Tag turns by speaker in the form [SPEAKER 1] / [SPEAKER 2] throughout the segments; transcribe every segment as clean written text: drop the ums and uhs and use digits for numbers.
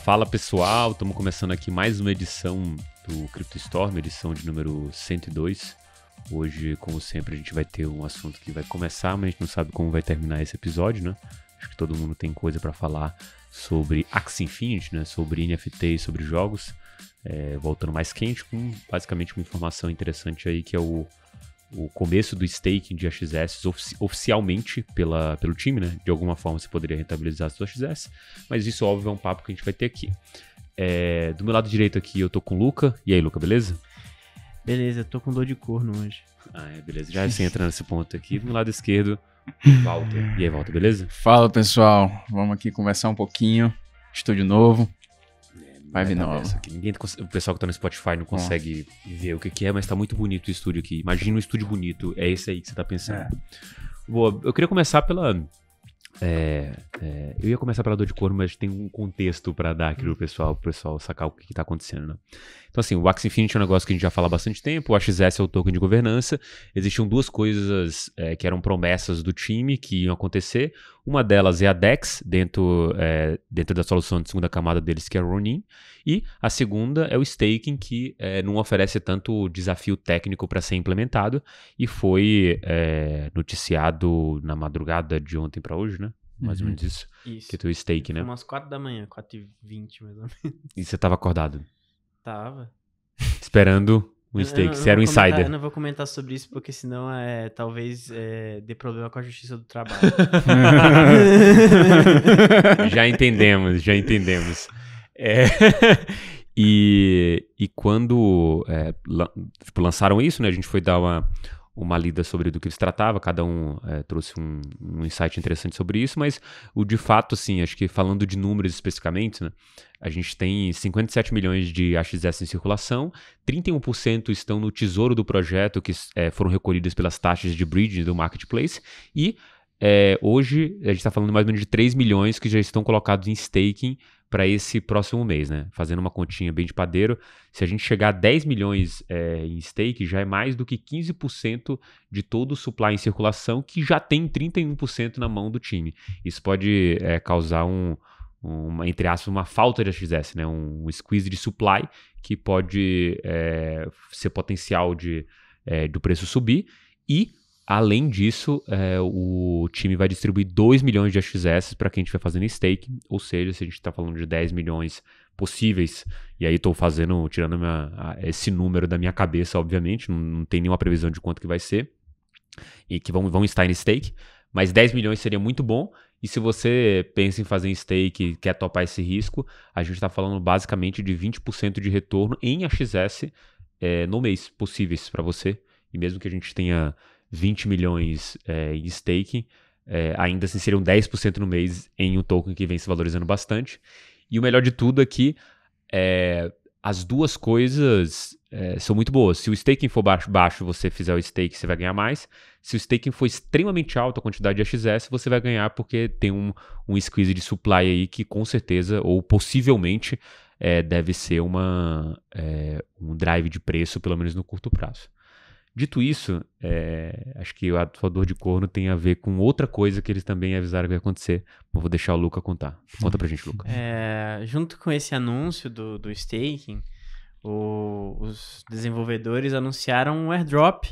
[SPEAKER 1] Fala pessoal, estamos começando aqui mais uma edição do CryptoStorm, edição de número 102. Hoje, como sempre, a gente vai ter um assunto que vai começar, mas a gente não sabe como vai terminar esse episódio, né? Acho que todo mundo tem coisa para falar sobre Axie Infinity, né? Sobre NFT e sobre jogos. Voltando mais quente, com basicamente uma informação interessante aí, que é o começo do staking de AXS oficialmente pelo time, né? De alguma forma você poderia rentabilizar a sua AXS, mas isso, óbvio, é um papo que a gente vai ter aqui. Do meu lado direito aqui eu tô com o Luca. E aí, Luca, beleza?
[SPEAKER 2] Beleza, eu tô com dor de corno hoje.
[SPEAKER 1] Beleza. Já assim entrando nesse ponto aqui. Do meu lado esquerdo, Walter. E aí, Walter, beleza?
[SPEAKER 3] Fala, pessoal. Vamos aqui conversar um pouquinho. Estúdio novo. Vibe nova.
[SPEAKER 1] O pessoal que tá no Spotify não consegue ver o que é, mas tá muito bonito o estúdio aqui. Imagina um estúdio bonito. É esse aí que você tá pensando. Boa, eu queria começar pela... eu ia começar pela dor de corno, mas tem um contexto pra dar aqui pro pessoal sacar o que tá acontecendo, né? Então, assim, o Axie Infinity é um negócio que a gente já fala há bastante tempo. O AXS é o token de governança. Existiam duas coisas que eram promessas do time que iam acontecer. Uma delas é a DEX, dentro da solução de segunda camada deles, que é o Ronin. E a segunda é o staking, que não oferece tanto desafio técnico para ser implementado. E foi noticiado na madrugada de ontem para hoje, né? Mais ou menos isso. Que é o stake, né?
[SPEAKER 2] Umas 4 da manhã, 4h20 mais ou menos.
[SPEAKER 1] E você tava acordado?
[SPEAKER 2] Tava.
[SPEAKER 1] Esperando o stake. Você era um insider.
[SPEAKER 2] Eu não vou comentar sobre isso, porque senão talvez dê problema com a justiça do trabalho.
[SPEAKER 1] Já entendemos. E quando lançaram isso, né? A gente foi dar uma lida sobre do que se tratava, cada um trouxe um insight interessante sobre isso, mas de fato, assim, acho que falando de números especificamente, né, a gente tem 57 milhões de AXS em circulação, 31% estão no tesouro do projeto, que foram recolhidas pelas taxas de bridge do marketplace, e hoje a gente está falando mais ou menos de 3 milhões que já estão colocados em staking para esse próximo mês, né? Fazendo uma continha bem de padeiro, se a gente chegar a 10 milhões em stake, já é mais do que 15% de todo o supply em circulação, que já tem 31% na mão do time. Isso pode causar entre aspas, uma falta de AXS, né? Um squeeze de supply que pode ser potencial do preço subir. E além disso, o time vai distribuir 2 milhões de AXS para quem estiver fazendo stake, ou seja, se a gente está falando de 10 milhões possíveis, e aí estou tirando esse número da minha cabeça, obviamente, não tem nenhuma previsão de quanto que vai ser, e que vão estar em stake, mas 10 milhões seria muito bom, e se você pensa em fazer stake e quer topar esse risco, a gente está falando basicamente de 20% de retorno em AXS no mês, possíveis para você, e mesmo que a gente tenha 20 milhões em staking, ainda assim seriam 10% no mês em um token que vem se valorizando bastante. E o melhor de tudo é que as duas coisas são muito boas. Se o staking for baixo, você fizer o stake, você vai ganhar mais. Se o staking for extremamente alto, a quantidade de AXS, você vai ganhar porque tem um squeeze de supply aí que com certeza, ou possivelmente, deve ser um drive de preço, pelo menos no curto prazo. Dito isso, acho que a sua dor de corno tem a ver com outra coisa que eles também avisaram que vai acontecer. Eu vou deixar o Luca contar. Conta pra gente, Luca.
[SPEAKER 2] Junto com esse anúncio do staking, os desenvolvedores anunciaram um airdrop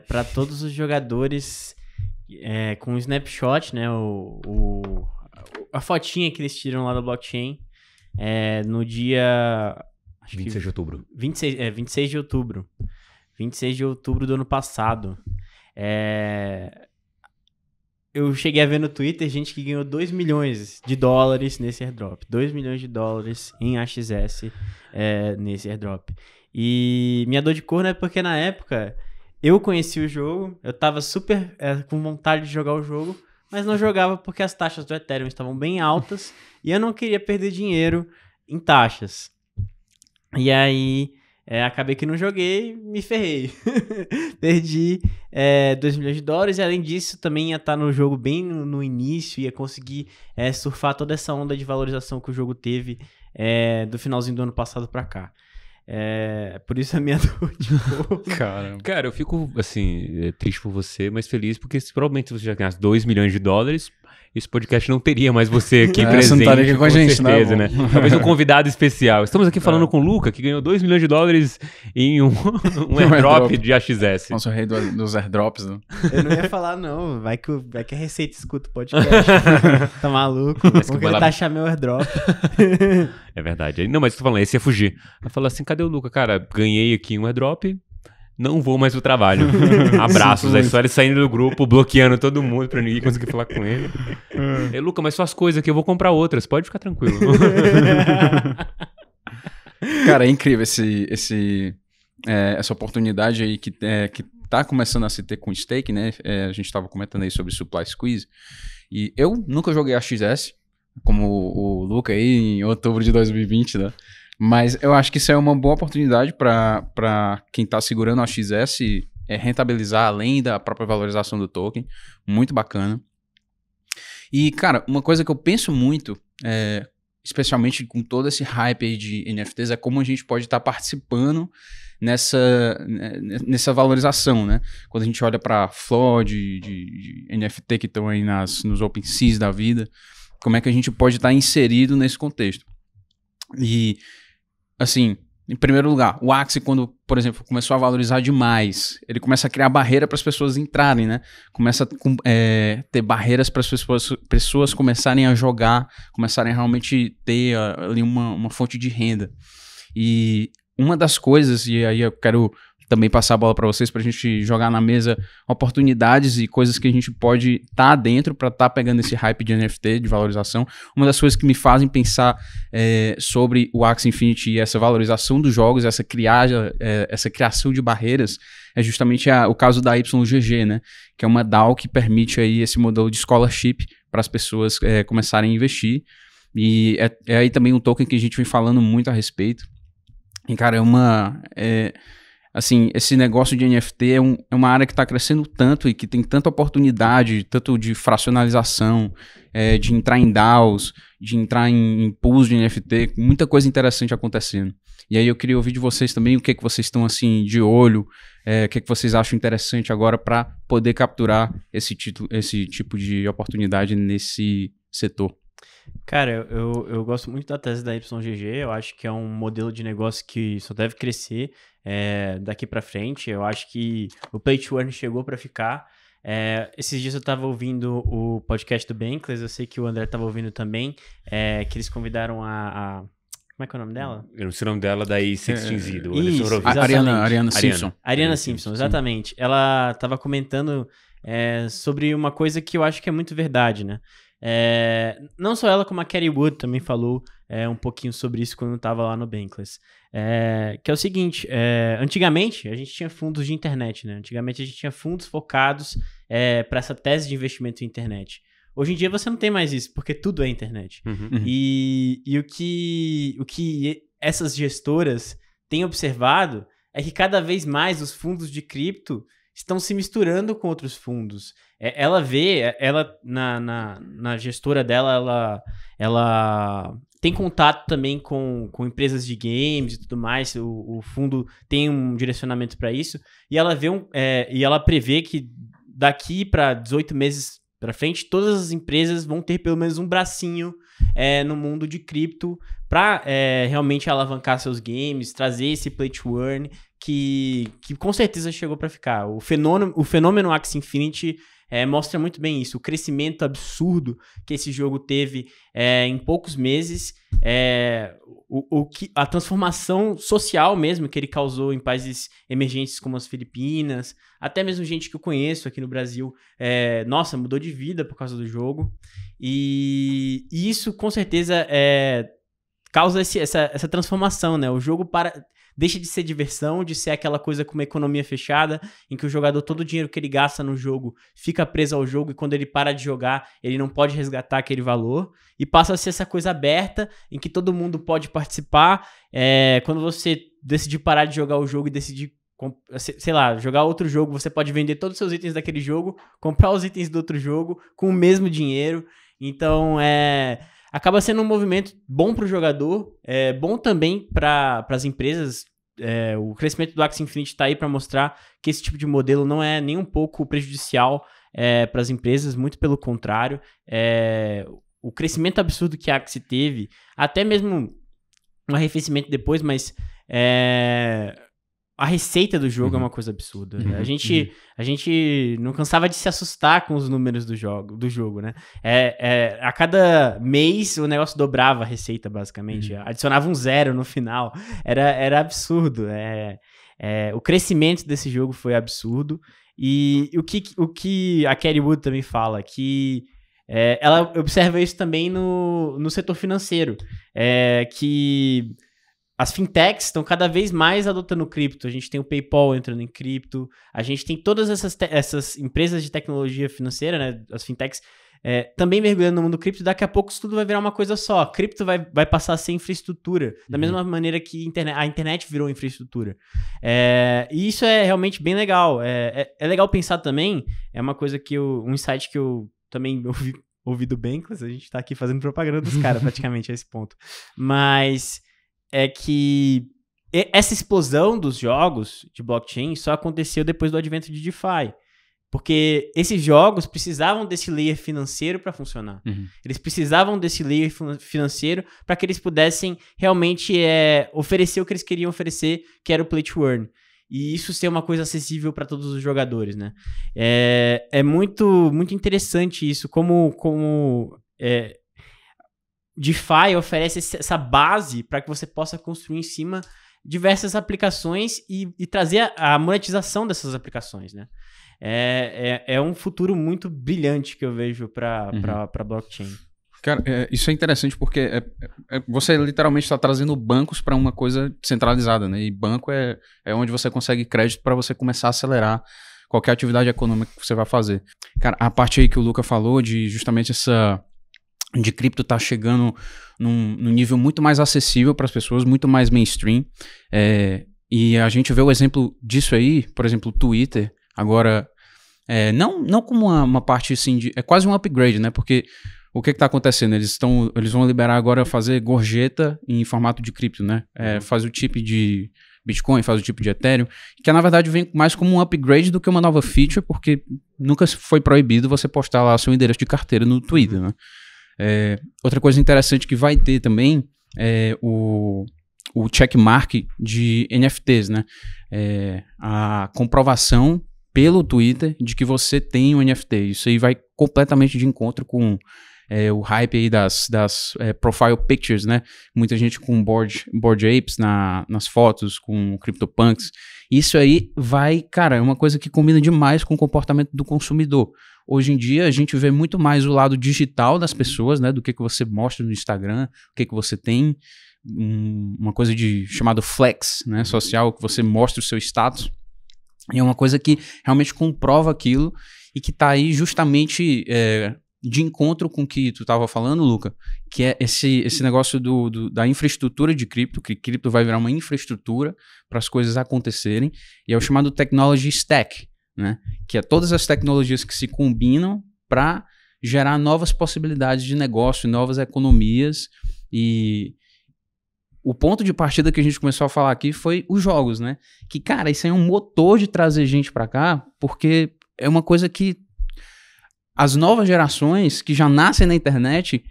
[SPEAKER 2] para todos os jogadores com um snapshot, né, a fotinha que eles tiram lá da blockchain no dia...
[SPEAKER 1] 26 de outubro.
[SPEAKER 2] 26 de outubro. 26 de outubro do ano passado. Eu cheguei a ver no Twitter gente que ganhou 2 milhões de dólares nesse airdrop. 2 milhões de dólares em AXS nesse airdrop. E minha dor de corno é porque na época eu conheci o jogo, eu tava super com vontade de jogar o jogo, mas não jogava porque as taxas do Ethereum estavam bem altas e eu não queria perder dinheiro em taxas. E aí... acabei que não joguei, me ferrei. Perdi 2 milhões de dólares e além disso também ia estar no jogo bem no início, ia conseguir surfar toda essa onda de valorização que o jogo teve do finalzinho do ano passado pra cá. Por isso a minha dor de corno.
[SPEAKER 1] Caramba. Cara, eu fico, assim, triste por você, mas feliz porque provavelmente você já ganhasse 2 milhões de dólares, esse podcast não teria mais você aqui
[SPEAKER 3] Você
[SPEAKER 1] presente,
[SPEAKER 3] não estaria aqui com a gente,
[SPEAKER 1] certeza,
[SPEAKER 3] né?
[SPEAKER 1] né? Talvez um convidado especial. Estamos aqui falando com o Luca, que ganhou $2 milhões em um airdrop de AXS.
[SPEAKER 3] Nossa, o rei dos airdrops, né?
[SPEAKER 2] Eu não ia falar, não. Vai que a Receita escuta o podcast. Tá maluco? Porque ele taxar meu airdrop.
[SPEAKER 1] É verdade. Não, mas eu tô falando, esse ia fugir. Vai falar assim, cadê o Luca? Cara, ganhei aqui um airdrop, não vou mais pro trabalho. Abraços. Aí só ele saindo do grupo, bloqueando todo mundo pra ninguém conseguir falar com ele. Ei, Luca, mas suas coisas aqui, eu vou comprar outras. Pode ficar tranquilo.
[SPEAKER 3] Cara, é incrível essa oportunidade aí que tá começando a se ter com stake, né? A gente tava comentando aí sobre supply squeeze. E eu nunca joguei AXS, como o Luca aí, em outubro de 2020, né? Mas eu acho que isso é uma boa oportunidade para quem está segurando o AXS rentabilizar além da própria valorização do token. Muito bacana. E, cara, uma coisa que eu penso muito, especialmente com todo esse hype aí de NFTs, é como a gente pode estar participando nessa valorização, né? Quando a gente olha para flow de NFT que estão aí nos OpenSeas da vida, como é que a gente pode estar inserido nesse contexto. E, assim, em primeiro lugar, o Axie, quando, por exemplo, começou a valorizar demais, ele começa a criar barreira para as pessoas entrarem, né? Começa a ter barreiras para as pessoas começarem a jogar, começarem a realmente ter ali uma fonte de renda. E uma das coisas, e aí eu quero também passar a bola para vocês, para a gente jogar na mesa oportunidades e coisas que a gente pode estar dentro para estar pegando esse hype de NFT, de valorização. Uma das coisas que me fazem pensar sobre o Axie Infinity e essa valorização dos jogos, essa criação de barreiras, é justamente o caso da YGG, né? Que é uma DAO que permite aí esse modelo de scholarship para as pessoas começarem a investir. E é aí também um token que a gente vem falando muito a respeito. E, cara, assim, esse negócio de NFT é uma área que está crescendo tanto e que tem tanta oportunidade, tanto de fracionalização, de entrar em DAOs, de entrar em pools de NFT, muita coisa interessante acontecendo. E aí eu queria ouvir de vocês também o que vocês estão assim de olho, o que vocês acham interessante agora para poder capturar esse tipo de oportunidade nesse setor.
[SPEAKER 2] Cara, eu gosto muito da tese da YGG, eu acho que é um modelo de negócio que só deve crescer daqui pra frente. Eu acho que o Play to Earn chegou pra ficar. Esses dias eu tava ouvindo o podcast do Bankless, eu sei que o André tava ouvindo também, que eles convidaram a como é que é o nome dela?
[SPEAKER 1] Eu não sei o nome dela, daí Sextinzi, do
[SPEAKER 3] Ariana Simpson.
[SPEAKER 2] Ariana Simpson, exatamente. Ela tava comentando sobre uma coisa que eu acho que é muito verdade, né? Não só ela, como a Kerry Wood também falou um pouquinho sobre isso quando eu tava lá no Bankless. Que é o seguinte, antigamente a gente tinha fundos de internet, né? Antigamente a gente tinha fundos focados para essa tese de investimento em internet. Hoje em dia você não tem mais isso, porque tudo é internet.
[SPEAKER 1] Uhum.
[SPEAKER 2] E o que essas gestoras têm observado é que cada vez mais os fundos de cripto estão se misturando com outros fundos. Ela na gestora dela, ela tem contato também com empresas de games e tudo mais. O fundo tem um direcionamento para isso. E ela e ela prevê que daqui para 18 meses para frente, todas as empresas vão ter pelo menos um bracinho no mundo de cripto para realmente alavancar seus games, trazer esse play to earn que com certeza chegou para ficar. O fenômeno Axie Infinity mostra muito bem isso, o crescimento absurdo que esse jogo teve em poucos meses, a transformação social mesmo que ele causou em países emergentes como as Filipinas, até mesmo gente que eu conheço aqui no Brasil, mudou de vida por causa do jogo, e isso com certeza causa essa transformação, né? O jogo deixa de ser diversão, de ser aquela coisa com uma economia fechada, em que o jogador, todo o dinheiro que ele gasta no jogo, fica preso ao jogo, e quando ele para de jogar, ele não pode resgatar aquele valor, e passa a ser essa coisa aberta, em que todo mundo pode participar. Quando você decidir parar de jogar o jogo e decidir, sei lá, jogar outro jogo, você pode vender todos os seus itens daquele jogo, comprar os itens do outro jogo, com o mesmo dinheiro. Então, acaba sendo um movimento bom para o jogador, bom também para as empresas. O crescimento do Axie Infinity está aí para mostrar que esse tipo de modelo não é nem um pouco prejudicial para as empresas, muito pelo contrário. O crescimento absurdo que a Axie teve, até mesmo um arrefecimento depois, mas a receita do jogo é uma coisa absurda. A gente não cansava de se assustar com os números do jogo, né? A cada mês o negócio dobrava a receita, basicamente. Adicionava um 0 no final. Era absurdo. O crescimento desse jogo foi absurdo. E o que a Cathie Wood também fala, que ela observa isso também no setor financeiro, que as fintechs estão cada vez mais adotando cripto. A gente tem o PayPal entrando em cripto, a gente tem todas essas empresas de tecnologia financeira, né, as fintechs, também mergulhando no mundo cripto. Daqui a pouco isso tudo vai virar uma coisa só. Cripto vai passar a ser infraestrutura, da mesma maneira que a internet virou infraestrutura. E isso é realmente bem legal. É legal pensar também, é uma coisa um insight que eu também ouvi do Bankless, a gente tá aqui fazendo propaganda dos caras praticamente a esse ponto. Mas é que essa explosão dos jogos de blockchain só aconteceu depois do advento de DeFi. Porque esses jogos precisavam desse layer financeiro para funcionar. Eles precisavam desse layer financeiro para que eles pudessem realmente oferecer o que eles queriam oferecer, que era o play to earn. E isso ser uma coisa acessível para todos os jogadores, né? É muito, muito interessante isso, como DeFi oferece essa base para que você possa construir em cima diversas aplicações e trazer a monetização dessas aplicações, né? É um futuro muito brilhante que eu vejo para blockchain.
[SPEAKER 3] Cara, isso é interessante porque você literalmente está trazendo bancos para uma coisa centralizada, né? E banco é onde você consegue crédito para você começar a acelerar qualquer atividade econômica que você vai fazer. Cara, a parte aí que o Luca falou de justamente de cripto tá chegando num nível muito mais acessível para as pessoas, muito mais mainstream. E a gente vê o exemplo disso aí, por exemplo, o Twitter, agora, não como uma parte assim, é quase um upgrade, né? Porque o que tá acontecendo? Eles vão liberar agora fazer gorjeta em formato de cripto, né? Faz o chip de Bitcoin, faz o tipo de Ethereum, que na verdade vem mais como um upgrade do que uma nova feature, porque nunca foi proibido você postar lá seu endereço de carteira no Twitter, né? Outra coisa interessante que vai ter também é o checkmark de NFTs, né? A comprovação pelo Twitter de que você tem um NFT. Isso aí vai completamente de encontro com o hype aí das profile pictures, né? Muita gente com board apes nas fotos, com CryptoPunks. Isso aí é uma coisa que combina demais com o comportamento do consumidor. Hoje em dia, a gente vê muito mais o lado digital das pessoas, né? Do que você mostra no Instagram, o que você tem. Uma coisa chamado flex, né? Social, que você mostra o seu status. E é uma coisa que realmente comprova aquilo e que está aí justamente de encontro com o que tu estava falando, Luca, que é esse negócio da infraestrutura de cripto, que cripto vai virar uma infraestrutura para as coisas acontecerem, e é o chamado Technology Stack, né? Que é todas as tecnologias que se combinam para gerar novas possibilidades de negócio, novas economias. E o ponto de partida que a gente começou a falar aqui foi os jogos, né? Que, cara, isso aí é um motor de trazer gente para cá, porque é uma coisa que as novas gerações que já nascem na internet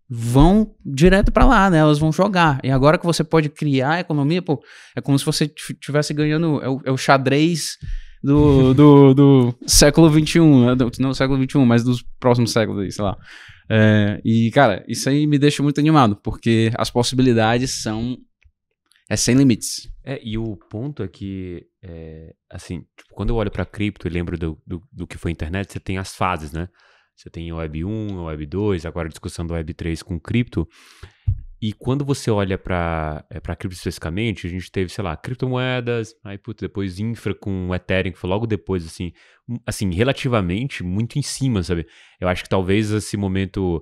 [SPEAKER 3] vão direto para lá, né? Elas vão jogar. E agora que você pode criar a economia, pô, é como se você estivesse ganhando o xadrez do século XXI, né? Não século XXI, mas dos próximos séculos aí, sei lá. E, cara, isso aí me deixa muito animado, porque as possibilidades são sem limites.
[SPEAKER 1] E o ponto é que, assim, tipo, quando eu olho para cripto e lembro do que foi a internet, você tem as fases, né? Você tem a Web 1, a Web 2, agora a discussão do Web 3 com cripto. E quando você olha para cripto especificamente, a gente teve, sei lá, criptomoedas, aí depois infra com Ethereum, que foi logo depois, assim, relativamente muito em cima, sabe? Eu acho que talvez esse momento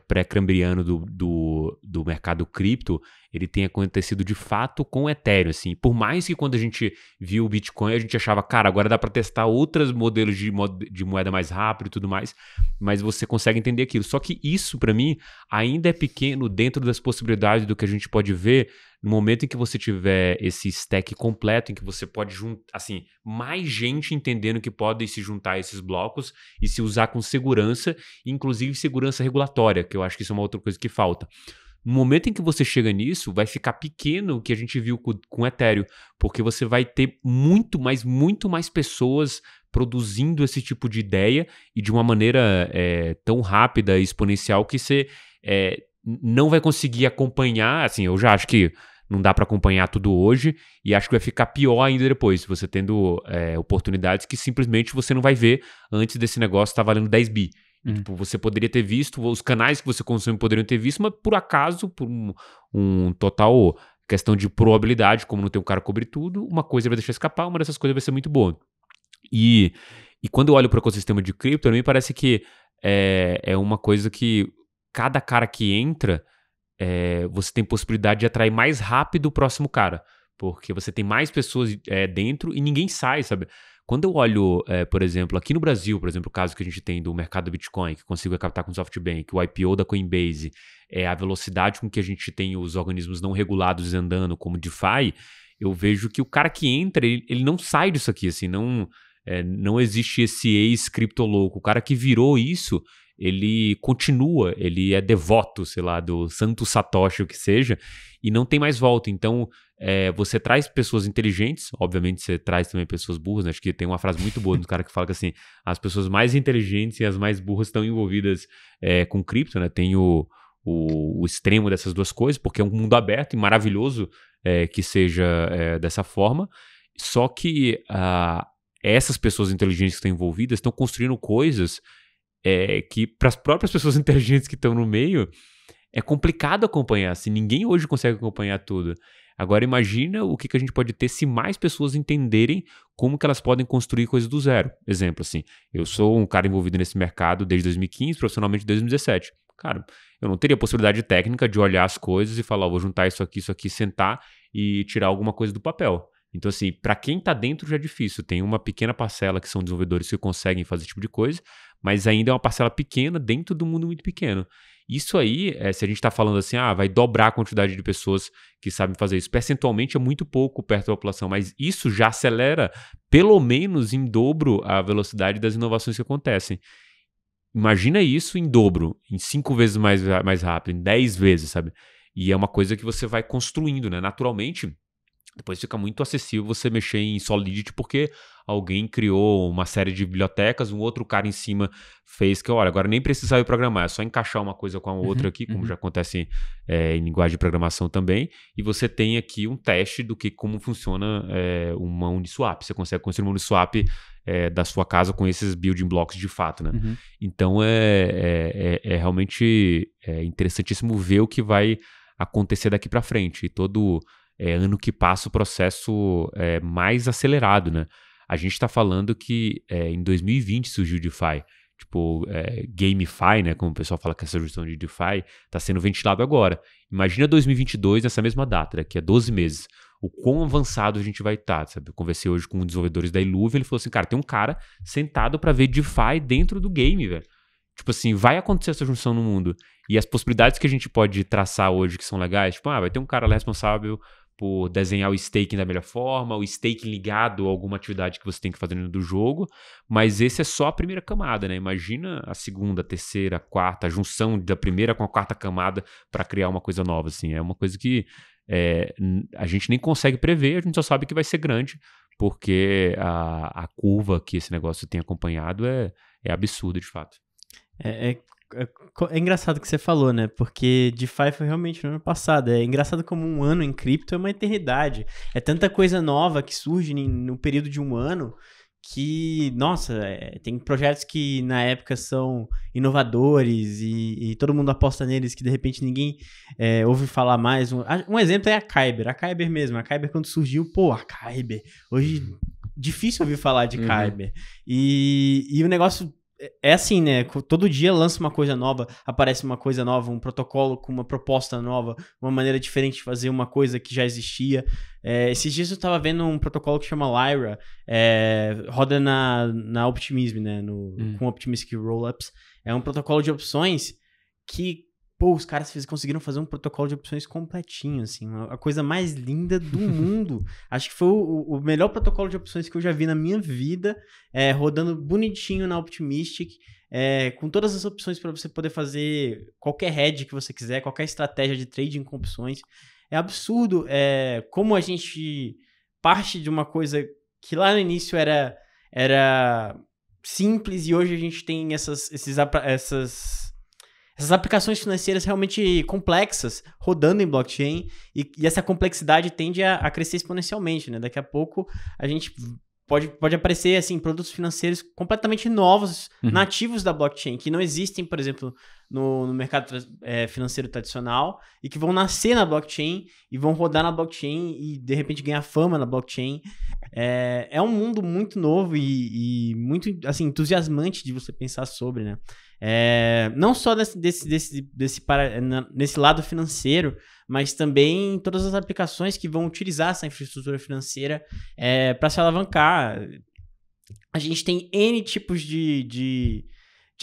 [SPEAKER 1] pré-cambriano do mercado cripto, ele tem acontecido de fato com o Ethereum, assim. Por mais que quando a gente viu o Bitcoin, a gente achava, cara, agora dá para testar outros modelos de moeda mais rápido e tudo mais, mas você consegue entender aquilo. Só que isso, para mim, ainda é pequeno dentro das possibilidades do que a gente pode ver no momento em que você tiver esse stack completo, em que você pode juntar, assim, mais gente entendendo que podem se juntar a esses blocos e se usar com segurança, inclusive segurança regulatória, que eu acho que isso é uma outra coisa que falta. No momento em que você chega nisso, vai ficar pequeno o que a gente viu com o Ethereum, porque você vai ter muito mais pessoas produzindo esse tipo de ideia e de uma maneira tão rápida e exponencial que você não vai conseguir acompanhar. Assim, eu já acho que não dá para acompanhar tudo hoje e acho que vai ficar pior ainda depois, você tendo oportunidades que simplesmente você não vai ver antes desse negócio estar valendo 10 bi. Tipo, você poderia ter visto, os canais que você consome poderiam ter visto, mas por acaso, por um total questão de probabilidade, como não tem um cara que cobre tudo, uma coisa vai deixar escapar, uma dessas coisas vai ser muito boa. E quando eu olho para o ecossistema de cripto, me parece que é uma coisa que cada cara que entra, você tem possibilidade de atrair mais rápido o próximo cara, porque você tem mais pessoas dentro e ninguém sai, sabe? Quando eu olho, por exemplo, aqui no Brasil, por exemplo, o caso que a gente tem do mercado Bitcoin, que conseguiu captar com o SoftBank, o IPO da Coinbase, a velocidade com que a gente tem os organismos não regulados andando, como DeFi, eu vejo que o cara que entra, ele não sai disso aqui, assim, não existe esse ex-criptolouco. O cara que virou isso, ele continua, ele é devoto, sei lá, do santo Satoshi, o que seja, e não tem mais volta. Então, você traz pessoas inteligentes, obviamente você traz também pessoas burras, né? Acho que tem uma frase muito boa do cara que fala que assim, as pessoas mais inteligentes e as mais burras estão envolvidas com cripto, né? Tem o extremo dessas duas coisas, porque é um mundo aberto e maravilhoso que seja dessa forma, só que essas pessoas inteligentes que estão envolvidas estão construindo coisas que para as próprias pessoas inteligentes que estão no meio é complicado acompanhar, assim, ninguém hoje consegue acompanhar tudo. Agora imagina o que a gente pode ter se mais pessoas entenderem como que elas podem construir coisas do zero. Exemplo, assim, eu sou um cara envolvido nesse mercado desde 2015, profissionalmente desde 2017. Cara, eu não teria possibilidade técnica de olhar as coisas e falar, vou juntar isso aqui, sentar e tirar alguma coisa do papel. Então, assim, para quem tá dentro já é difícil. Tem uma pequena parcela que são desenvolvedores que conseguem fazer esse tipo de coisa, mas ainda é uma parcela pequena dentro do mundo muito pequeno. Isso aí, se a gente tá falando assim, vai dobrar a quantidade de pessoas que sabem fazer isso. Percentualmente é muito pouco perto da população, mas isso já acelera pelo menos em dobro a velocidade das inovações que acontecem. Imagina isso em dobro, em 5 vezes mais rápido, em 10 vezes, sabe? E é uma coisa que você vai construindo, né? Naturalmente, depois fica muito acessível você mexer em Solidity porque alguém criou uma série de bibliotecas, um outro cara em cima fez que, olha, agora nem precisa saber programar, é só encaixar uma coisa com a outra aqui, como já acontece em linguagem de programação também, e você tem aqui um teste do como funciona uma Uniswap. Você consegue construir uma Uniswap da sua casa com esses building blocks de fato, né? Então é realmente interessantíssimo ver o que vai acontecer daqui para frente, e todo ano que passa o processo mais acelerado, né? A gente está falando que em 2020 surgiu o DeFi, tipo GameFi, né? Como o pessoal fala que essa junção de DeFi está sendo ventilado agora. Imagina 2022 nessa mesma data, daqui a 12 meses. O quão avançado a gente vai estar, sabe? Eu conversei hoje com um dos desenvolvedores da Iluve, ele falou assim, cara, tem um cara sentado para ver DeFi dentro do game, velho. Tipo assim, vai acontecer essa junção no mundo. E as possibilidades que a gente pode traçar hoje que são legais, tipo, vai ter um cara lá responsável por desenhar o staking da melhor forma, o staking ligado a alguma atividade que você tem que fazer dentro do jogo, mas esse é só a primeira camada, né? Imagina a segunda, a terceira, a quarta, a junção da primeira com a quarta camada para criar uma coisa nova, assim. É uma coisa que a gente nem consegue prever, a gente só sabe que vai ser grande, porque a curva que esse negócio tem acompanhado é absurda, de fato.
[SPEAKER 2] É engraçado o que você falou, né? Porque DeFi foi realmente no ano passado. É engraçado como um ano em cripto é uma eternidade. É tanta coisa nova que surge no período de um ano que, nossa, tem projetos que na época são inovadores e todo mundo aposta neles que de repente ninguém ouve falar mais. Um exemplo é a Kyber. A Kyber mesmo. A Kyber quando surgiu, a Kyber. Hoje, difícil ouvir falar de Kyber. E o negócio é assim, né? Todo dia lança uma coisa nova, aparece uma coisa nova, um protocolo com uma proposta nova, uma maneira diferente de fazer uma coisa que já existia. Esses dias eu tava vendo um protocolo que chama Lyra, roda na Optimism, né? Com Optimistic Rollups. É um protocolo de opções que, pô, os caras conseguiram fazer um protocolo de opções completinho, assim, a coisa mais linda do mundo. Acho que foi o melhor protocolo de opções que eu já vi na minha vida, rodando bonitinho na Optimistic, com todas as opções para você poder fazer qualquer hedge que você quiser, qualquer estratégia de trading com opções. É absurdo como a gente parte de uma coisa que lá no início era simples e hoje a gente tem essas aplicações financeiras realmente complexas rodando em blockchain e essa complexidade tende a crescer exponencialmente, né? Daqui a pouco a gente pode aparecer assim, produtos financeiros completamente novos, nativos da blockchain, que não existem, por exemplo, no mercado financeiro tradicional e que vão nascer na blockchain e vão rodar na blockchain e de repente ganhar fama na blockchain. É um mundo muito novo e muito assim, entusiasmante de você pensar sobre, né? Não só nesse lado financeiro, mas também todas as aplicações que vão utilizar essa infraestrutura financeira para se alavancar. A gente tem N tipos de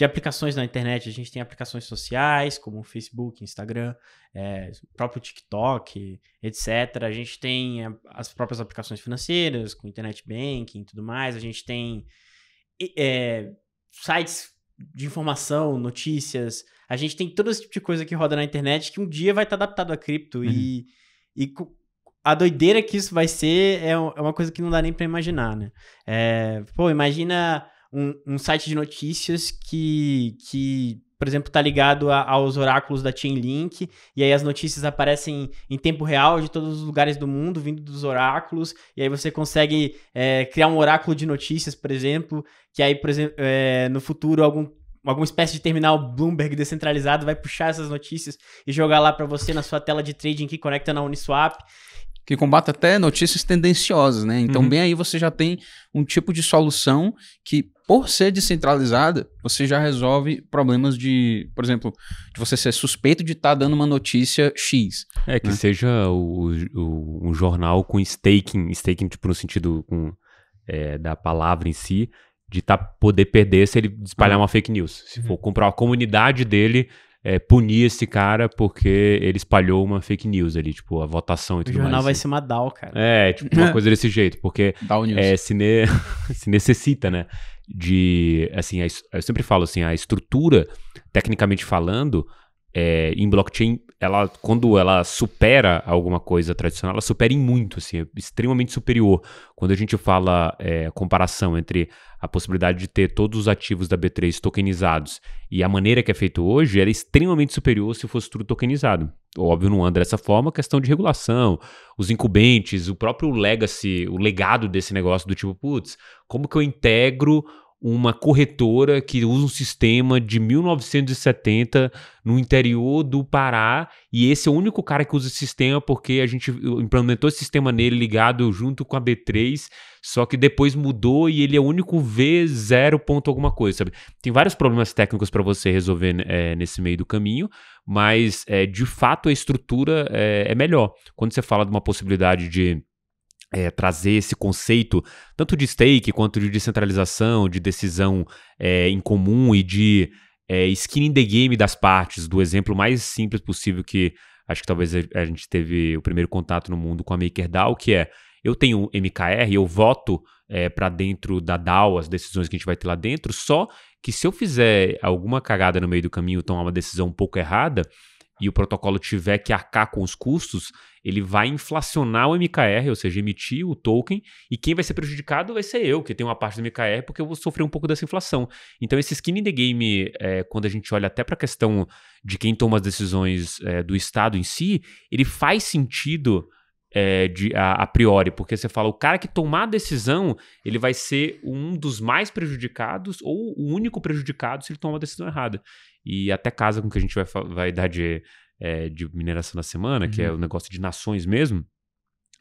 [SPEAKER 2] aplicações na internet. A gente tem aplicações sociais, como o Facebook, Instagram, o próprio TikTok, etc. A gente tem as próprias aplicações financeiras, com Internet Banking e tudo mais. A gente tem sites de informação, notícias. A gente tem todo esse tipo de coisa que roda na internet que um dia vai estar adaptado a cripto. E a doideira que isso vai ser é uma coisa que não dá nem pra imaginar, né? Imagina um site de notícias que, por exemplo, tá ligado aos oráculos da Chainlink, e aí as notícias aparecem em tempo real de todos os lugares do mundo, vindo dos oráculos, e aí você consegue criar um oráculo de notícias, por exemplo, que aí, por exemplo, no futuro, alguma espécie de terminal Bloomberg descentralizado vai puxar essas notícias e jogar lá para você na sua tela de trading que conecta na Uniswap.
[SPEAKER 3] Que combate até notícias tendenciosas, né? Então, bem aí você já tem um tipo de solução que, por ser descentralizada, você já resolve problemas de, por exemplo, de você ser suspeito de estar dando uma notícia X.
[SPEAKER 1] Que seja um jornal com staking tipo no sentido da palavra em si, de poder perder se ele espalhar uma fake news. Se for comprar a comunidade dele, punir esse cara porque ele espalhou uma fake news ali, tipo, a votação e tudo mais.
[SPEAKER 2] O jornal vai
[SPEAKER 1] assim.
[SPEAKER 2] ser uma DAO, cara.
[SPEAKER 1] Tipo, uma coisa desse jeito, porque se necessita, né, de, assim, eu sempre falo assim, a estrutura, tecnicamente falando, em blockchain, quando ela supera alguma coisa tradicional, ela supera em muito, assim, é extremamente superior. Quando a gente fala comparação entre a possibilidade de ter todos os ativos da B3 tokenizados e a maneira que é feito hoje, era extremamente superior se fosse tudo tokenizado. Óbvio, não anda dessa forma, questão de regulação, os incumbentes, o próprio legacy, o legado desse negócio do tipo, putz, como que eu integro uma corretora que usa um sistema de 1970 no interior do Pará, e esse é o único cara que usa esse sistema porque a gente implementou esse sistema nele ligado junto com a B3, só que depois mudou e ele é o único V0 ponto alguma coisa, sabe? Tem vários problemas técnicos para você resolver nesse meio do caminho, mas de fato a estrutura é melhor. Quando você fala de uma possibilidade de trazer esse conceito tanto de stake quanto de descentralização, de decisão em comum e de skin in the game das partes, do exemplo mais simples possível que acho que talvez a gente teve o primeiro contato no mundo com a MakerDAO, que eu tenho MKR, eu voto para dentro da DAO as decisões que a gente vai ter lá dentro, só que se eu fizer alguma cagada no meio do caminho, tomar uma decisão um pouco errada, e o protocolo tiver que arcar com os custos, ele vai inflacionar o MKR, ou seja, emitir o token, e quem vai ser prejudicado vai ser eu, que tenho uma parte do MKR, porque eu vou sofrer um pouco dessa inflação. Então, esse skin in the game, quando a gente olha até para a questão de quem toma as decisões do Estado em si, ele faz sentido a priori, porque você fala, o cara que tomar a decisão, ele vai ser um dos mais prejudicados, ou o único prejudicado se ele tomar a decisão errada. E até casa com o que a gente vai dar de mineração na semana, que é o negócio de nações mesmo,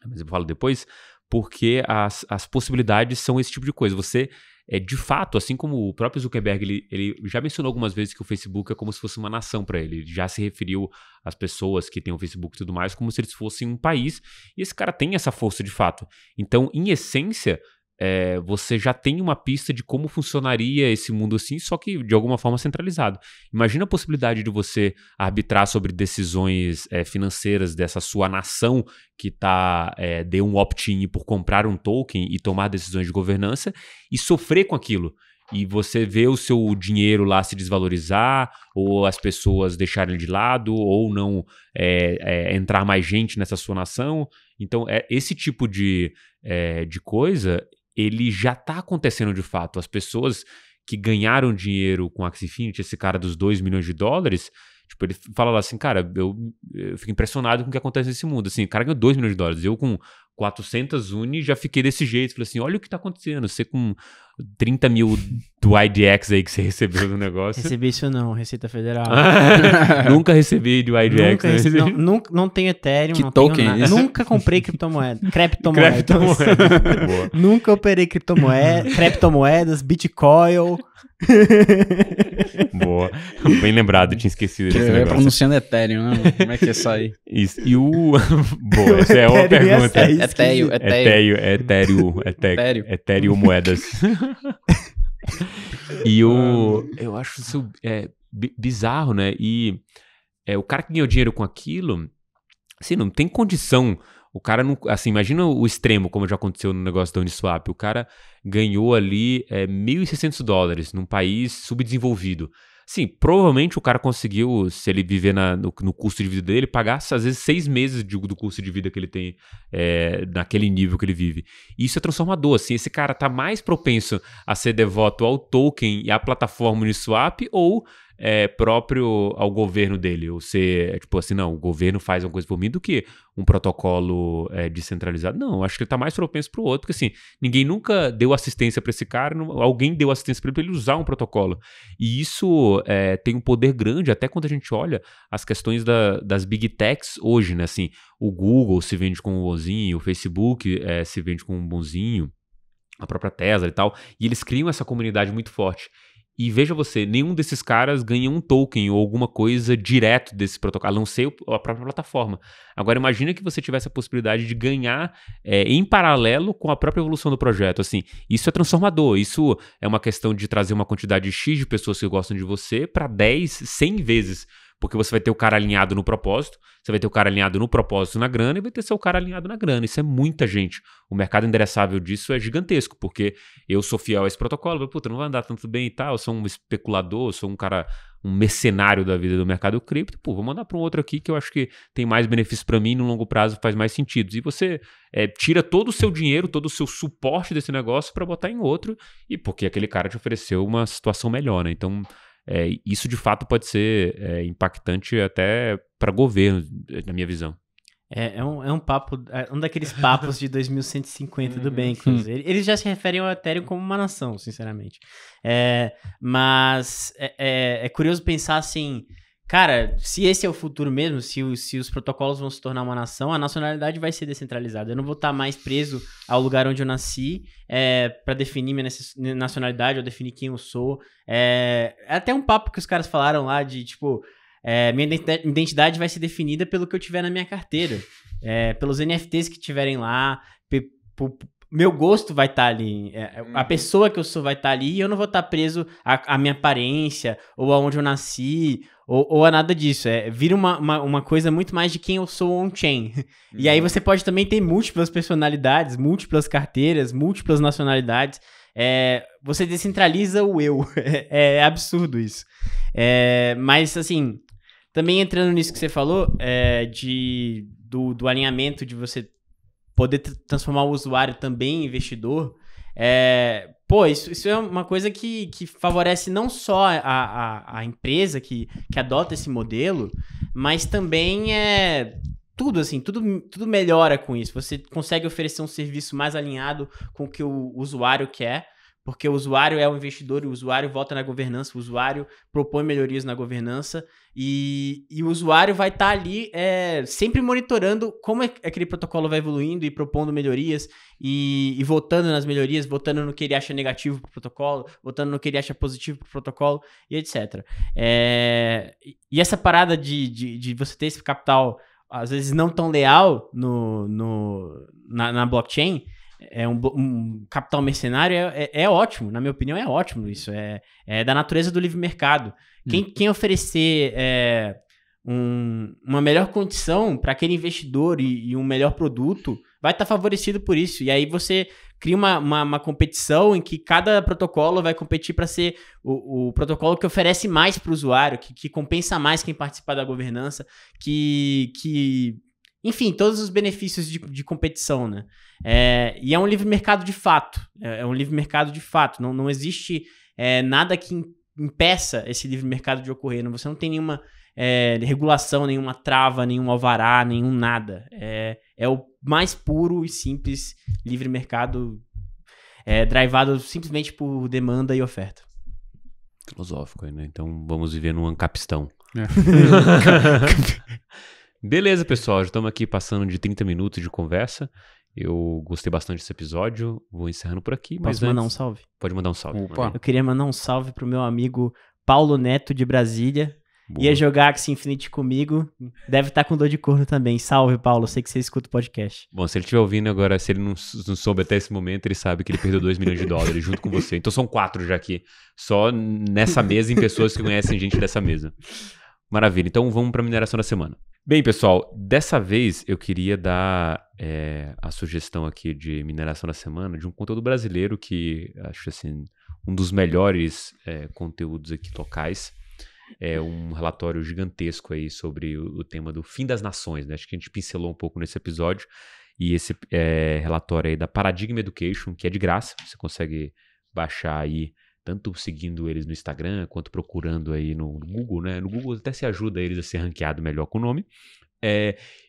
[SPEAKER 1] mas eu falo depois, porque as possibilidades são esse tipo de coisa. Você, de fato, assim como o próprio Zuckerberg, ele já mencionou algumas vezes que o Facebook é como se fosse uma nação para ele. Ele já se referiu às pessoas que têm o Facebook e tudo mais como se eles fossem um país. E esse cara tem essa força de fato. Então, em essência, você já tem uma pista de como funcionaria esse mundo assim, só que de alguma forma centralizado. Imagina a possibilidade de você arbitrar sobre decisões financeiras dessa sua nação que deu um opt-in por comprar um token e tomar decisões de governança e sofrer com aquilo. E você vê o seu dinheiro lá se desvalorizar, ou as pessoas deixarem de lado, ou não entrar mais gente nessa sua nação. Então, esse tipo de coisa, ele já está acontecendo de fato. As pessoas que ganharam dinheiro com Axie Infinity, esse cara dos 2 milhões de dólares, tipo, ele fala lá assim, cara, eu fico impressionado com o que acontece nesse mundo. Assim, o cara ganhou 2 milhões de dólares. Eu com 400 uni já fiquei desse jeito. Falei assim, olha o que está acontecendo. Você com 30 mil do IDX aí que você recebeu no negócio.
[SPEAKER 2] Recebi isso não, Receita Federal.
[SPEAKER 1] Nunca recebi do IDX.
[SPEAKER 2] Não tenho Ethereum,
[SPEAKER 3] que
[SPEAKER 2] não
[SPEAKER 3] token
[SPEAKER 2] tenho nada.
[SPEAKER 3] é esse?
[SPEAKER 2] Nunca comprei criptomoeda. Criptomoedas.
[SPEAKER 1] Boa.
[SPEAKER 2] Nunca operei criptomoedas, Bitcoin.
[SPEAKER 1] Boa. Bem lembrado, tinha esquecido desse negócio.
[SPEAKER 3] Pronunciando Ethereum, né? Como é que é isso aí?
[SPEAKER 1] Isso. E o... Boa, essa é uma pergunta. Ethereum moedas. E eu acho isso bizarro, né? E o cara que ganhou dinheiro com aquilo, assim, não tem condição. O cara não... Assim, imagina o extremo, como já aconteceu no negócio da Uniswap. O cara ganhou ali $1.600 num país subdesenvolvido. Sim, provavelmente o cara conseguiu, se ele viver no custo de vida dele, pagar às vezes 6 meses do custo de vida que ele tem naquele nível que ele vive. E isso é transformador, assim, esse cara tá mais propenso a ser devoto ao token e à plataforma Uniswap ou próprio ao governo dele, ou ser, tipo assim, não, o governo faz uma coisa por mim do que um protocolo descentralizado. Não, acho que ele tá mais propenso pro outro, porque assim, ninguém nunca deu assistência para esse cara, alguém deu assistência para ele usar um protocolo. E isso tem um poder grande, até quando a gente olha as questões das big techs hoje, né, assim, o Google se vende como um bonzinho, o Facebook se vende como um bonzinho, a própria Tesla e tal, e eles criam essa comunidade muito forte. E veja você, nenhum desses caras ganha um token ou alguma coisa direto desse protocolo, a não ser a própria plataforma. Agora imagina que você tivesse a possibilidade de ganhar em paralelo com a própria evolução do projeto. Assim, isso é transformador, isso é uma questão de trazer uma quantidade X de pessoas que gostam de você para 10, 100 vezes. Porque você vai ter o cara alinhado no propósito, você vai ter o cara alinhado no propósito na grana e vai ter seu cara alinhado na grana. Isso é muita gente. O mercado endereçável disso é gigantesco, porque eu sou fiel a esse protocolo, puta, não vai andar tanto bem e tal, eu sou um especulador, eu sou um cara, um mercenário da vida do mercado cripto, pô, vou mandar para um outro aqui que eu acho que tem mais benefício para mim e no longo prazo faz mais sentido. E você tira todo o seu dinheiro, todo o seu suporte desse negócio para botar em outro, e porque aquele cara te ofereceu uma situação melhor, né? Então... isso de fato pode ser impactante até para governo, na minha visão.
[SPEAKER 2] É um papo, um daqueles papos de 2150 do Bankers. Eles já se referem ao Ethereum como uma nação, sinceramente. Mas é curioso pensar assim, cara, se esse é o futuro mesmo, se os protocolos vão se tornar uma nação, a nacionalidade vai ser descentralizada. Eu não vou estar mais preso ao lugar onde eu nasci para definir minha nacionalidade ou definir quem eu sou. É até um papo que os caras falaram lá de, tipo, minha identidade vai ser definida pelo que eu tiver na minha carteira, pelos NFTs que tiverem lá, meu gosto vai estar ali, a pessoa que eu sou vai estar ali e eu não vou estar preso à minha aparência ou aonde eu nasci ou a nada disso. Vira uma coisa muito mais de quem eu sou on-chain. E aí você pode também ter múltiplas personalidades, múltiplas carteiras, múltiplas nacionalidades. Você descentraliza o eu. É absurdo isso. Mas, assim, também entrando nisso que você falou, do alinhamento de você poder transformar o usuário também em investidor, isso é uma coisa que favorece não só a empresa que adota esse modelo, mas também tudo melhora com isso. Você consegue oferecer um serviço mais alinhado com o que o usuário quer, porque o usuário é o investidor, o usuário vota na governança, o usuário propõe melhorias na governança e o usuário vai estar ali sempre monitorando como aquele protocolo vai evoluindo e propondo melhorias e votando nas melhorias, votando no que ele acha negativo para o protocolo, votando no que ele acha positivo para o protocolo e etc. E essa parada de você ter esse capital, às vezes não tão leal na blockchain, um capital mercenário é ótimo, na minha opinião é ótimo isso, é da natureza do livre mercado. Quem oferecer uma melhor condição para aquele investidor e um melhor produto vai estar favorecido por isso, e aí você cria uma competição em que cada protocolo vai competir para ser o protocolo que oferece mais para o usuário, que compensa mais quem participar da governança, enfim, todos os benefícios de competição, né? E é um livre mercado de fato. É um livre mercado de fato. Não existe nada que impeça esse livre mercado de ocorrer. Você não tem nenhuma regulação, nenhuma trava, nenhum alvará, nenhum nada. É o mais puro e simples livre mercado, drivado simplesmente por demanda e oferta.
[SPEAKER 1] Filosófico aí, né? Então vamos viver num ancapistão. Beleza, pessoal, já estamos aqui passando de 30 minutos de conversa. Eu gostei bastante desse episódio, vou encerrando por aqui.
[SPEAKER 2] Posso mandar um salve?
[SPEAKER 1] Pode mandar um salve.
[SPEAKER 3] Opa.
[SPEAKER 2] Eu queria mandar um salve pro meu amigo Paulo Neto de Brasília.
[SPEAKER 1] Boa.
[SPEAKER 2] Ia jogar Axie Infinity comigo, deve estar com dor de corno também. Salve, Paulo, eu sei que você escuta o podcast.
[SPEAKER 1] Bom, se ele estiver ouvindo agora, se ele não soube até esse momento, ele sabe que ele perdeu $2 milhões junto com você. Então são 4 já aqui, só nessa mesa, em pessoas que conhecem gente dessa mesa. Maravilha, então vamos para a mineração da semana. Bem, pessoal, dessa vez eu queria dar a sugestão aqui de mineração da semana de um conteúdo brasileiro que acho assim um dos melhores conteúdos aqui locais. É um relatório gigantesco aí sobre o tema do fim das nações, né? Acho que a gente pincelou um pouco nesse episódio. E esse relatório aí da Paradigm Education, que é de graça, você consegue baixar aí tanto seguindo eles no Instagram, quanto procurando aí no Google, né? No Google até se ajuda eles a ser ranqueado melhor com o nome.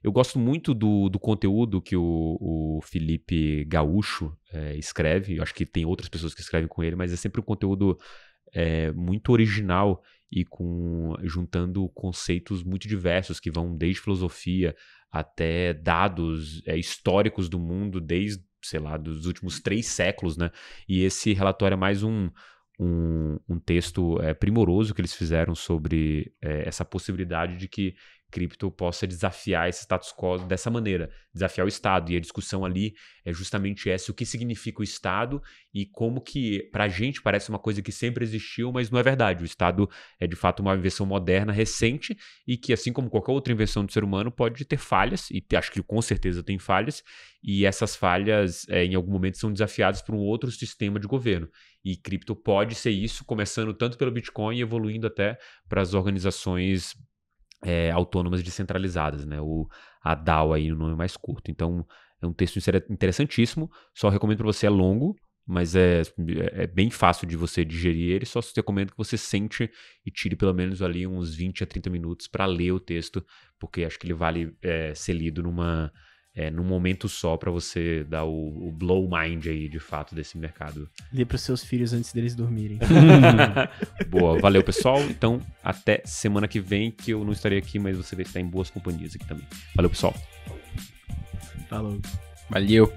[SPEAKER 1] Eu gosto muito do conteúdo que o Felipe Gaúcho escreve. Eu acho que tem outras pessoas que escrevem com ele, mas é sempre um conteúdo muito original e juntando conceitos muito diversos que vão desde filosofia até dados históricos do mundo, desde, sei lá, dos últimos 3 séculos, né? E esse relatório é mais um texto primoroso que eles fizeram sobre essa possibilidade de que cripto possa desafiar esse status quo dessa maneira, desafiar o Estado. E a discussão ali é justamente essa, o que significa o Estado e como que pra gente parece uma coisa que sempre existiu, mas não é verdade. O Estado é de fato uma invenção moderna, recente, e que assim como qualquer outra invenção do ser humano pode ter falhas, e acho que com certeza tem falhas, e essas falhas em algum momento são desafiadas por um outro sistema de governo. E cripto pode ser isso, começando tanto pelo Bitcoin e evoluindo até para as organizações autônomas descentralizadas, né? A DAO aí no nome mais curto. Então, é um texto interessantíssimo. Só recomendo para você, é longo, mas é bem fácil de você digerir ele. Só recomendo que você sente e tire pelo menos ali uns 20 a 30 minutos para ler o texto, porque acho que ele vale ser lido num momento só para você dar o blow mind aí, de fato, desse mercado.
[SPEAKER 2] Lê para os seus filhos antes deles dormirem.
[SPEAKER 1] Boa, valeu, pessoal. Então, até semana que vem, que eu não estarei aqui, mas você vai estar em boas companhias aqui também. Valeu, pessoal.
[SPEAKER 2] Falou.
[SPEAKER 3] Valeu.